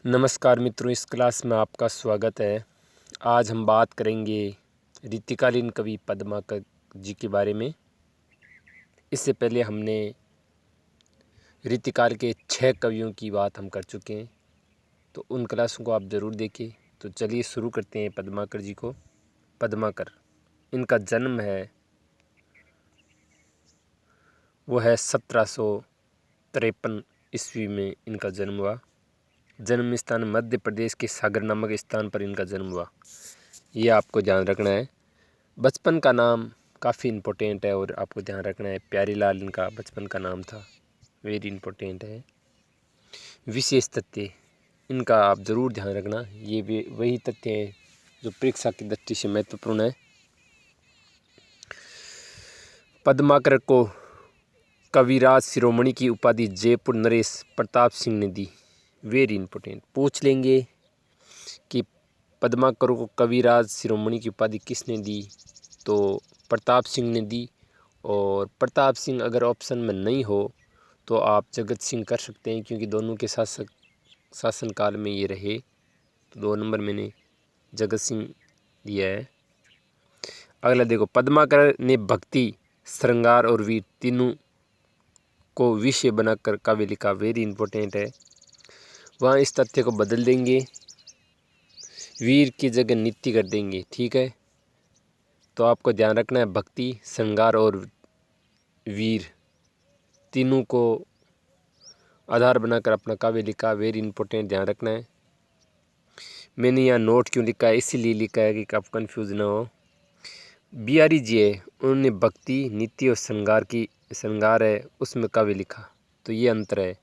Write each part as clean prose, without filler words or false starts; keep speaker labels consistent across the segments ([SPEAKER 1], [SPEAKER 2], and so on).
[SPEAKER 1] नमस्कार मित्रों, इस क्लास में आपका स्वागत है। आज हम बात करेंगे रीतिकालीन कवि पद्माकर जी के बारे में। इससे पहले हमने रीतिकाल के 6 कवियों की बात हम कर चुके हैं, तो उन क्लासों को आप ज़रूर देखें। तो चलिए शुरू करते हैं पद्माकर जी को। पद्माकर, इनका जन्म है वो है 1753 ईस्वी में इनका जन्म हुआ। जन्म स्थान मध्य प्रदेश के सागर नामक स्थान पर इनका जन्म हुआ, ये आपको ध्यान रखना है। बचपन का नाम काफ़ी इम्पोर्टेंट है और आपको ध्यान रखना है। प्यारीलाल इनका बचपन का नाम था, वेरी इम्पोर्टेंट है। विशेष तथ्य इनका आप ज़रूर ध्यान रखना, ये भी वही तथ्य हैं जो परीक्षा की दृष्टि से महत्वपूर्ण है। पद्माकर को कविराज शिरोमणि की उपाधि जयपुर नरेश प्रताप सिंह ने दी, वेरी इम्पोर्टेंट। पूछ लेंगे कि पद्माकर को कविराज शिरोमणि की उपाधि किसने दी, तो प्रताप सिंह ने दी। और प्रताप सिंह अगर ऑप्शन में नहीं हो तो आप जगत सिंह कर सकते हैं, क्योंकि दोनों के शासनकाल में ये रहे। तो 2 नंबर मैंने जगत सिंह दिया है। अगला देखो, पद्माकर ने भक्ति, श्रृंगार और वीर तीनों को विषय बनाकर काव्य लिखा, वेरी इम्पोर्टेंट है। वहाँ इस तथ्य को बदल देंगे, वीर की जगह नित्य कर देंगे, ठीक है। तो आपको ध्यान रखना है, भक्ति, श्रृंगार और वीर तीनों को आधार बनाकर अपना काव्य लिखा, वेरी इम्पोर्टेंट, ध्यान रखना है। मैंने यहाँ नोट क्यों लिखा है, इसीलिए लिखा है कि आप कंफ्यूज ना हो। बिहारी जी है, उन्होंने भक्ति, नित्य और श्रृंगार है उसमें काव्य लिखा, तो ये अंतर है।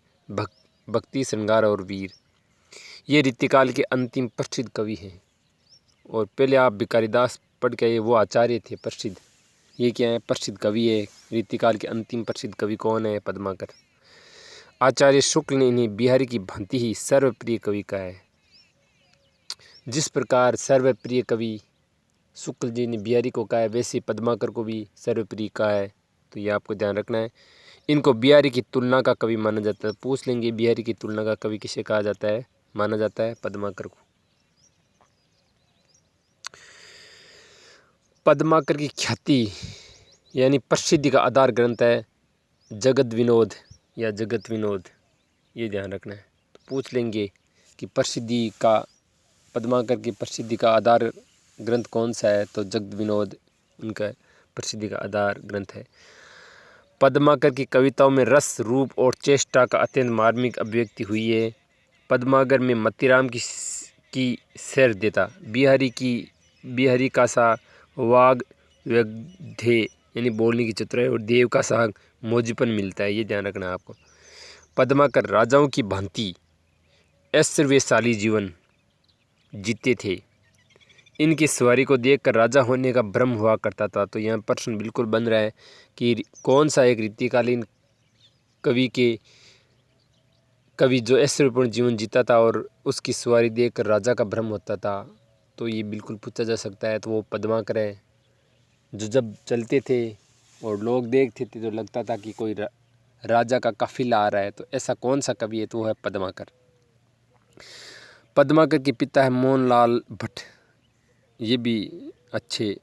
[SPEAKER 1] भक्ति, श्रृंगार और वीर, ये रीतिकाल के अंतिम प्रसिद्ध कवि हैं। और पहले आप भिखारीदास पढ़ के आए, वो आचार्य थे प्रसिद्ध। ये क्या है, प्रसिद्ध कवि है। रीतिकाल के अंतिम प्रसिद्ध कवि कौन है, पद्माकर। आचार्य शुक्ल ने इन्हें बिहारी की भांति ही सर्वप्रिय कवि कहा है। जिस प्रकार सर्वप्रिय कवि शुक्ल जी ने बिहारी को कहा है, वैसे पद्माकर को भी सर्वप्रिय कहा है। तो ये आपको ध्यान रखना है। इनको बिहारी की तुलना का कवि माना जाता है। पूछ लेंगे बिहारी की तुलना का कवि किसे कहा जाता है, माना जाता है पद्माकर को। पद्माकर की ख्याति यानी प्रसिद्धि का आधार ग्रंथ है जगत विनोद या जगत विनोद, ये ध्यान रखना है। तो पूछ लेंगे कि प्रसिद्धि का, पद्माकर की प्रसिद्धि का आधार ग्रंथ कौन सा है, तो जगत विनोद उनका प्रसिद्धि का आधार ग्रंथ है। पद्माकर की कविताओं में रस, रूप और चेष्टा का अत्यंत मार्मिक अभिव्यक्ति हुई है। पद्माकर में मतीराम की सैर देता, बिहारी का सा वाग व्यग्धे यानी बोलने की चतुराई और देव का सा मौजूपन मिलता है, ये ध्यान रखना है आपको। पद्माकर राजाओं की भांति ऐश्वर्यशाली जीवन जीते थे। इनकी सवारी को देखकर राजा होने का भ्रम हुआ करता था। तो यहाँ प्रश्न बिल्कुल बन रहा है कि कौन सा एक रीतिकालीन कवि जो ऐश्वर्यपूर्ण जीवन जीता था और उसकी सवारी देखकर राजा का भ्रम होता था, तो ये बिल्कुल पूछा जा सकता है। तो वो पद्माकर है, जो जब चलते थे और लोग देखते थे तो लगता था कि कोई राजा का काफिला आ रहा है। तो ऐसा कौन सा कवि है, तो वो है पद्माकर। पद्माकर के पिता है मोहनलाल भट्ट, ये भी अच्छे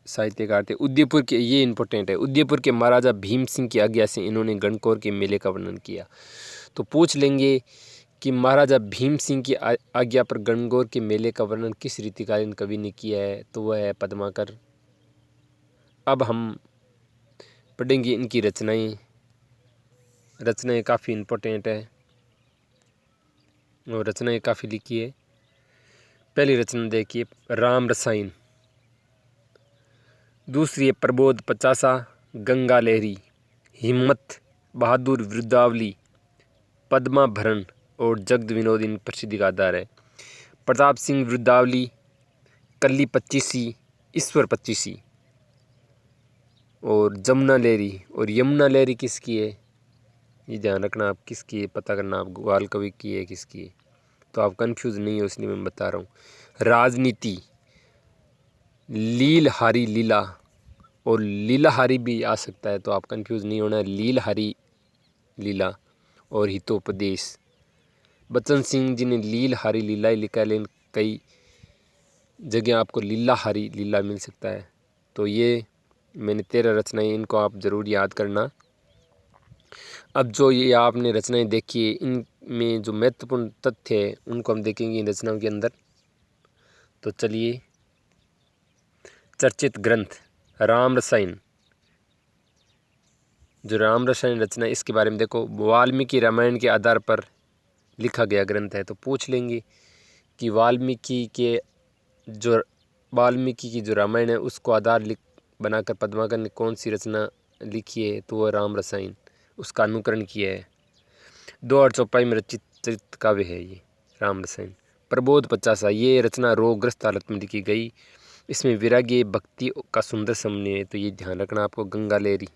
[SPEAKER 1] साहित्यकार थे। उदयपुर के, ये इंपॉर्टेंट है, उदयपुर के महाराजा भीम सिंह की आज्ञा से इन्होंने गणकौर के मेले का वर्णन किया। तो पूछ लेंगे कि महाराजा भीम सिंह की आज्ञा पर गणगौर के मेले का वर्णन किस रीतिकालीन कवि ने किया है, तो वह है पद्माकर। अब हम पढ़ेंगे इनकी रचनाएं काफ़ी इम्पोर्टेंट है और रचनाएं काफ़ी लिखी है। पहली रचना देखिए, राम रसायन। दूसरी है प्रबोध पचासा, गंगा लहरी, हिम्मत बहादुर वृद्धावली, पद्माभरण और जगत विनोद इन प्रसिद्धि का आधार है। प्रताप सिंह वृद्धावली, कल्ली पच्चीसी, ईश्वर पच्चीसी और जमुना लहरी। और यमुना लहरी किसकी है, ये ध्यान रखना आप, किसकी है पता करना आप, ग्वाल कवि की है किसकी है, तो आप कंफ्यूज नहीं हो, इसलिए मैं बता रहा हूँ। राजनीति, लीलहारी लीला और लीलाहारी भी आ सकता है, तो आप कंफ्यूज नहीं होना, लीलहारी लीला और हितोपदेश। बच्चन सिंह जी ने लील हारी लीला ही लिखा है, लेकिन कई जगह आपको लीला हारी लीला मिल सकता है। तो ये मैंने 13 रचनाएं, इनको आप ज़रूर याद करना। अब जो ये आपने रचनाएं देखी है, इनमें जो महत्वपूर्ण तथ्य है उनको हम देखेंगे इन रचनाओं के अंदर। तो चलिए, चर्चित ग्रंथ राम रसायन, जो राम रसायन रचना, इसके बारे में देखो। वाल्मीकि रामायण के आधार पर लिखा गया ग्रंथ है। तो पूछ लेंगे कि वाल्मीकि की जो रामायण है उसको आधार बनाकर पद्माकर ने कौन सी रचना लिखी है, तो वह राम रसायन, उसका अनुकरण किया है। 2 और चौपाई में रचित चरित काव्य है ये राम रसायन। प्रबोध 50, ये रचना रोगग्रस्त हालत में लिखी गई। इसमें विरागी भक्ति का सुंदर समन्वय है, तो ये ध्यान रखना आपको। गंगा लहरी,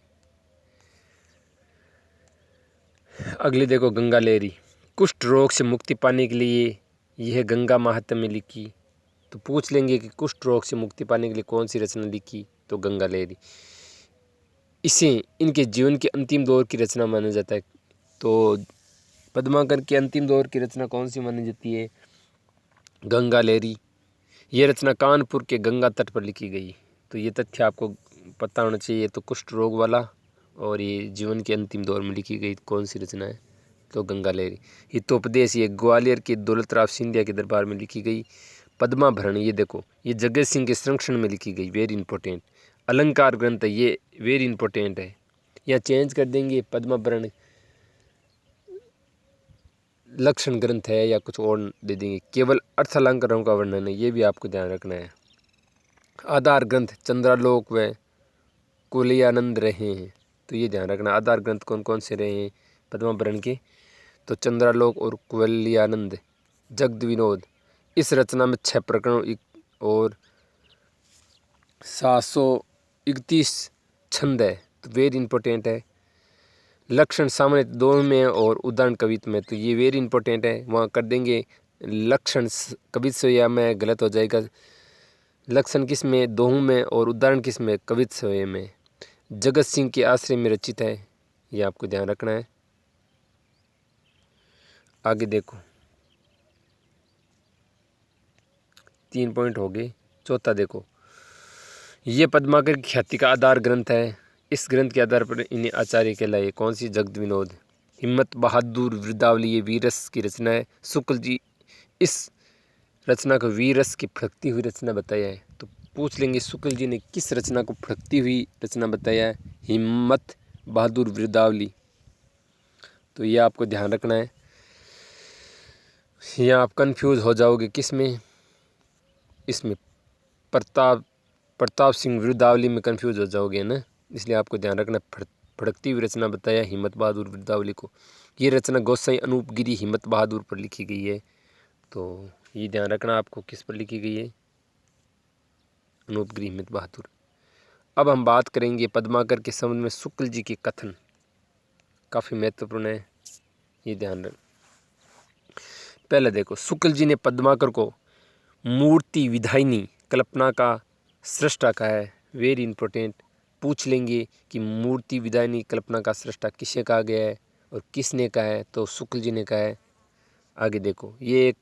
[SPEAKER 1] अगली देखो गंगा लहरी, कुष्ठ रोग से मुक्ति पाने के लिए यह गंगा महात्म्य में लिखी। तो पूछ लेंगे कि कुष्ठ रोग से मुक्ति पाने के लिए कौन सी रचना लिखी, तो गंगा लहरी। इसे इनके जीवन के अंतिम दौर की रचना माना जाता है। तो पद्माकर के अंतिम दौर की रचना कौन सी मानी जाती है, गंगा लहरी। ये रचना कानपुर के गंगा तट पर लिखी गई। तो ये तथ्य आपको पता होना चाहिए। तो कुष्ठ रोग वाला, और ये जीवन के अंतिम दौर में लिखी गई कौन सी रचना है, तो गंगा लहरी। हितोपदेश, ये ग्वालियर के दौलतराव सिंधिया के दरबार में लिखी गई। पद्माभरण, ये देखो, ये जगत सिंह के संरक्षण में लिखी गई, वेरी इंपॉर्टेंट। अलंकार ग्रंथ है, ये वेरी इंपॉर्टेंट है। या चेंज कर देंगे, पद्माभरण लक्षण ग्रंथ है, या कुछ और दे देंगे। केवल अर्थालंकारों का वर्णन है, ये भी आपको ध्यान रखना है। आधार ग्रंथ चंद्रालोक व कुलियानंद रहे हैं, तो ये ध्यान रखना। आधार ग्रंथ कौन कौन से रहे हैं पद्माभरण के, तो चंद्रालोक और कुलियानंद। जगद विनोद, इस रचना में 6 प्रकरण और 731 छंद है, तो वेरी इंपॉर्टेंट है। लक्षण सामान्य 2 में और उदाहरण कवित्व में, तो ये वेरी इंपॉर्टेंट है। वहाँ कर देंगे लक्षण कवित्व या में गलत हो जाएगा। लक्षण किस में, 2 में, और उदाहरण किस में, कवित्व में। जगत सिंह के आश्रय में रचित है, ये आपको ध्यान रखना है। आगे देखो, 3 पॉइंट हो गए। चौथा देखो, ये पद्माकर की ख्याति का आधार ग्रंथ है। इस ग्रंथ के आधार पर इन्हें आचार्य कहलाए, कौन सी, जगद विनोद। हिम्मत बहादुर वृद्धावली, ये वीरस की रचना है। शुक्ल जी इस रचना को वीरस की फड़कती हुई रचना बताया है। तो पूछ लेंगे शुक्ल जी ने किस रचना को फड़कती हुई रचना बताया है, हिम्मत बहादुर वृद्धावली। तो ये आपको ध्यान रखना है। यहाँ आप कंफ्यूज हो जाओगे किस में, इसमें प्रताप सिंह वृद्धावली में कंफ्यूज हो जाओगे ना, इसलिए आपको ध्यान रखना। फड़कती हुई रचना बताया हिम्मत बहादुर वृद्धावली को। ये रचना गोसाई अनूप गिरी हिम्मत बहादुर पर लिखी गई है। तो ये ध्यान रखना आपको, किस पर लिखी गई है, अनूप गिरी हिम्मत बहादुर। अब हम बात करेंगे पद्माकर के संबंध में शुक्ल जी के कथन, काफ़ी महत्वपूर्ण है, ये ध्यान रख। पहले देखो, शुक्ल जी ने पद्माकर को मूर्ति विधायिनी कल्पना का सृष्टा कहा है, वेरी इंपॉर्टेंट। पूछ लेंगे कि मूर्ति विधायिनी कल्पना का सृष्टा किसे कहा गया है और किसने कहा है, तो शुक्ल जी ने कहा है। आगे देखो, ये एक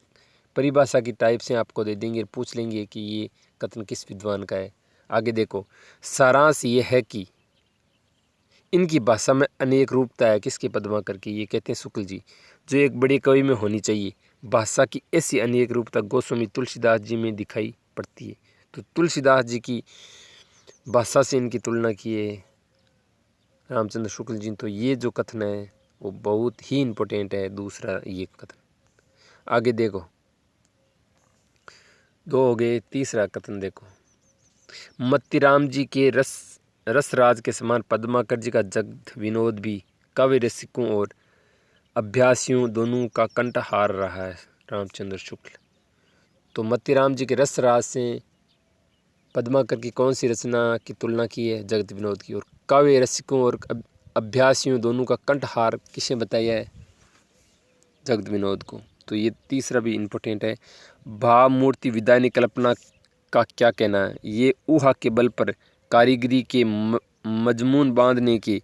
[SPEAKER 1] परिभाषा की टाइप से आपको दे देंगे, पूछ लेंगे कि ये कथन किस विद्वान का है। आगे देखो, सारांश ये है कि इनकी भाषा में अनेक रूपता है, किसके, पद्माकर की। ये कहते हैं शुक्ल जी, जो एक बड़े कवि में होनी चाहिए। भाषा की ऐसी अनेक रूपता गोस्वामी तुलसीदास जी में दिखाई पड़ती है। तो तुलसीदास जी की भाषा से इनकी तुलना की है रामचंद्र शुक्ल जी। तो ये जो कथन है वो बहुत ही इम्पोर्टेंट है, दूसरा ये कथन। आगे देखो, 2 हो गए। तीसरा कथन देखो, मत्तीराम जी के रसराज के समान पद्माकर जी का जगद विनोद भी काव्य रसिकों और अभ्यासियों दोनों का कंठहार रहा है, रामचंद्र शुक्ल। तो मत्तीराम जी के रसराज से पद्माकर की कौन सी रचना की तुलना की है, जगत विनोद की। और काव्य रसिकों और अभ्यासियों दोनों का कंठहार किसे बताया है, जगत विनोद को। तो ये तीसरा भी इम्पोर्टेंट है। भाव मूर्ति विधायिनी कल्पना का क्या कहना है, ये ऊहा के बल पर कारीगरी के मजमून बांधने के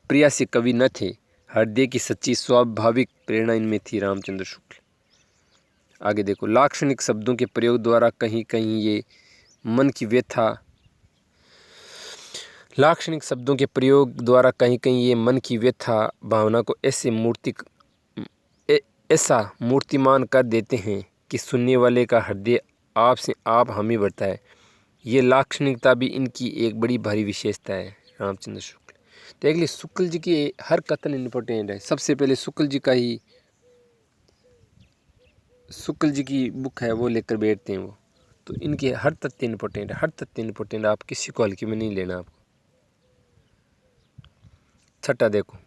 [SPEAKER 1] प्रयासी कवि न थे, हृदय की सच्ची स्वाभाविक प्रेरणा इनमें थी, रामचंद्र शुक्ल। आगे देखो, लाक्षणिक शब्दों के प्रयोग द्वारा कहीं कहीं ये मन की व्यथा लाक्षणिक शब्दों के प्रयोग द्वारा कहीं कहीं ये मन की व्यथा भावना को ऐसा मूर्तिमान कर देते हैं कि सुनने वाले का हृदय आप से आप हामी भरता है। ये लाक्षणिकता भी इनकी एक बड़ी भारी विशेषता है। रामचंद्र शुक्ल। देख ली, शुक्ल जी की हर कथन इम्पोर्टेंट है। सबसे पहले शुक्ल जी की बुक है वो लेकर बैठते हैं वो, तो इनके हर तथ्य इम्पोर्टेंट है, हर तथ्य इम्पोर्टेंट। आप किसी को हल्के में नहीं लेना आपको। छठा देखो,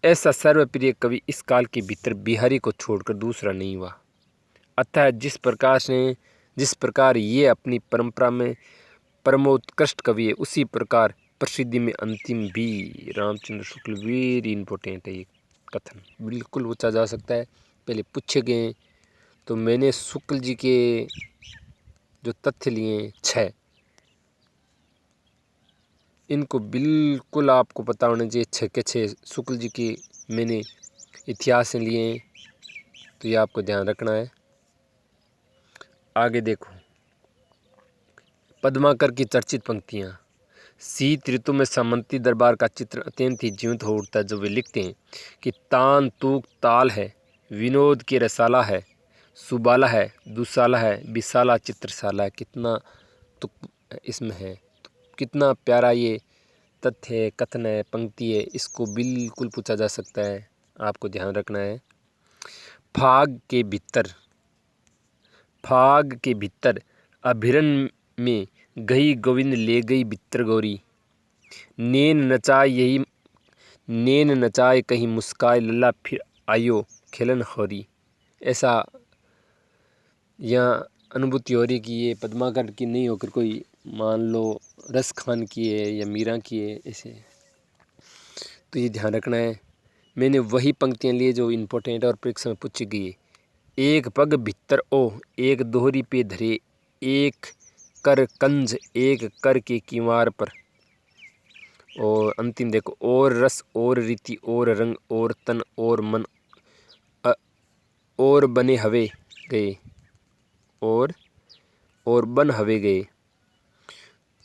[SPEAKER 1] ऐसा सर्वप्रिय कवि इस काल के भीतर बिहारी को छोड़कर दूसरा नहीं हुआ। अतः जिस प्रकार ये अपनी परंपरा में परमोत्कृष्ट कवि है, उसी प्रकार प्रसिद्धि में अंतिम भी। रामचंद्र शुक्ल, वेरी इंपॉर्टेंट है ये कथन, बिल्कुल पूछा जा सकता है। पहले पूछे गए तो मैंने शुक्ल जी के जो तथ्य लिए 6, इनको बिल्कुल आपको पता होना चाहिए। 6 के 6 शुक्ल जी के मैंने इतिहास से लिए हैं, तो ये आपको ध्यान रखना है। आगे देखो, पद्माकर की चर्चित पंक्तियाँ। शीत ऋतु में सामंती दरबार का चित्र अत्यंत ही जीवंत हो उठता है, जो वे लिखते हैं कि तान तूक ताल है, विनोद के रसाला है, सुबाला है, दुसाला है, विशाला चित्रशाला है। कितना तुक इसमें है, तो कितना प्यारा ये तथ्य है, कथन है, पंक्ति है। इसको बिल्कुल पूछा जा सकता है, आपको ध्यान रखना है। फाग के भीतर अभिरन में गई गोविंद ले गई बित्र गौरी, नैन नचाए कहीं मुस्काए लल्ला, फिर आयो खेलन होरी। ऐसा यहाँ अनुभूति हो रही कि ये पद्माकर की नहीं होकर कोई मान लो रस खान की है या मीरा की है, ऐसे। तो ये ध्यान रखना है। मैंने वही पंक्तियाँ लिए जो इम्पोर्टेंट और परीक्षा में पूछी गई है। एक पग भीतर ओ, एक दोहरी पे धरे, एक कर कंज, एक कर के किवार पर। और अंतिम देखो, और रस और रीति और रंग और तन और मन और बने हवे गए और बन हवे गए।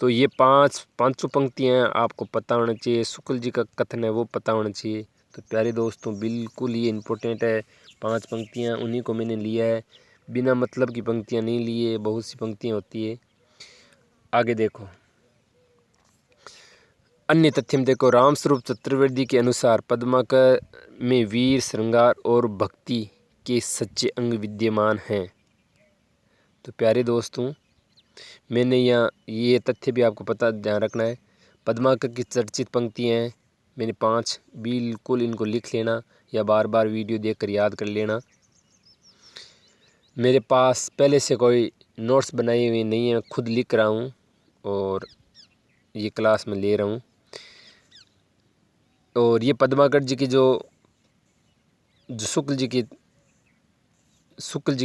[SPEAKER 1] तो ये पांचों पंक्तियाँ आपको पता होना चाहिए। शुक्ल जी का कथन है वो पता होना चाहिए। तो प्यारे दोस्तों, बिल्कुल ये इम्पोर्टेंट है। 5 पंक्तियाँ उन्हीं को मैंने लिया है, बिना मतलब की पंक्तियाँ नहीं लिए। बहुत सी पंक्तियाँ होती है। आगे देखो, अन्य तथ्य में देखो, रामस्वरूप चतुर्वेदी के अनुसार पद्माकर में वीर, श्रृंगार और भक्ति के सच्चे अंग विद्यमान हैं। तो प्यारे दोस्तों, मैंने यहाँ ये तथ्य भी आपको पता ध्यान रखना है। पद्माकर की चर्चित पंक्तियाँ हैं, मैंने 5, बिल्कुल इनको लिख लेना या बार बार वीडियो देखकर याद कर लेना। मेरे पास पहले से कोई नोट्स बनाए हुए नहीं है, खुद लिख रहा हूँ और ये क्लास में ले रहा हूँ। और ये पद्माकर जी की जो शुक्ल जी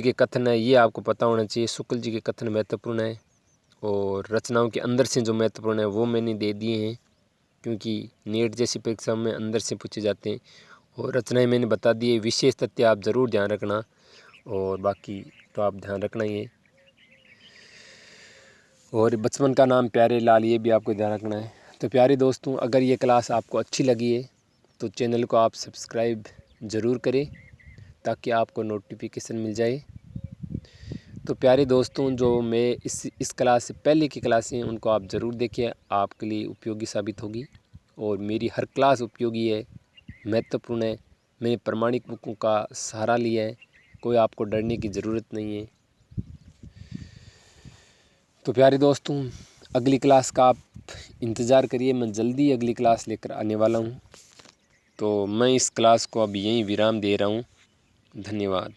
[SPEAKER 1] के कथन है, ये आपको पता होना चाहिए। शुक्ल जी के कथन महत्वपूर्ण है और रचनाओं के अंदर से जो महत्वपूर्ण है वो मैंने दे दिए हैं, क्योंकि नेट जैसी परीक्षा में अंदर से पूछे जाते हैं। और रचनाएं मैंने बता दी है। विशेष तथ्य आप ज़रूर ध्यान रखना, और बाकी तो आप ध्यान रखना ही है। और बचपन का नाम प्यारे लाल, ये भी आपको ध्यान रखना है। तो प्यारे दोस्तों, अगर ये क्लास आपको अच्छी लगी है तो चैनल को आप सब्सक्राइब ज़रूर करें, ताकि आपको नोटिफिकेशन मिल जाए। तो प्यारे दोस्तों, जो मैं इस क्लास से पहले की क्लासें हैं उनको आप ज़रूर देखिए, आपके लिए उपयोगी साबित होगी। और मेरी हर क्लास उपयोगी है, महत्वपूर्ण है। मैंने प्रमाणिक बुकों का सहारा लिया है, कोई आपको डरने की ज़रूरत नहीं है। तो प्यारे दोस्तों, अगली क्लास का आप इंतज़ार करिए, मैं जल्दी अगली क्लास लेकर आने वाला हूँ। तो मैं इस क्लास को अब यहीं विराम दे रहा हूँ। धन्यवाद।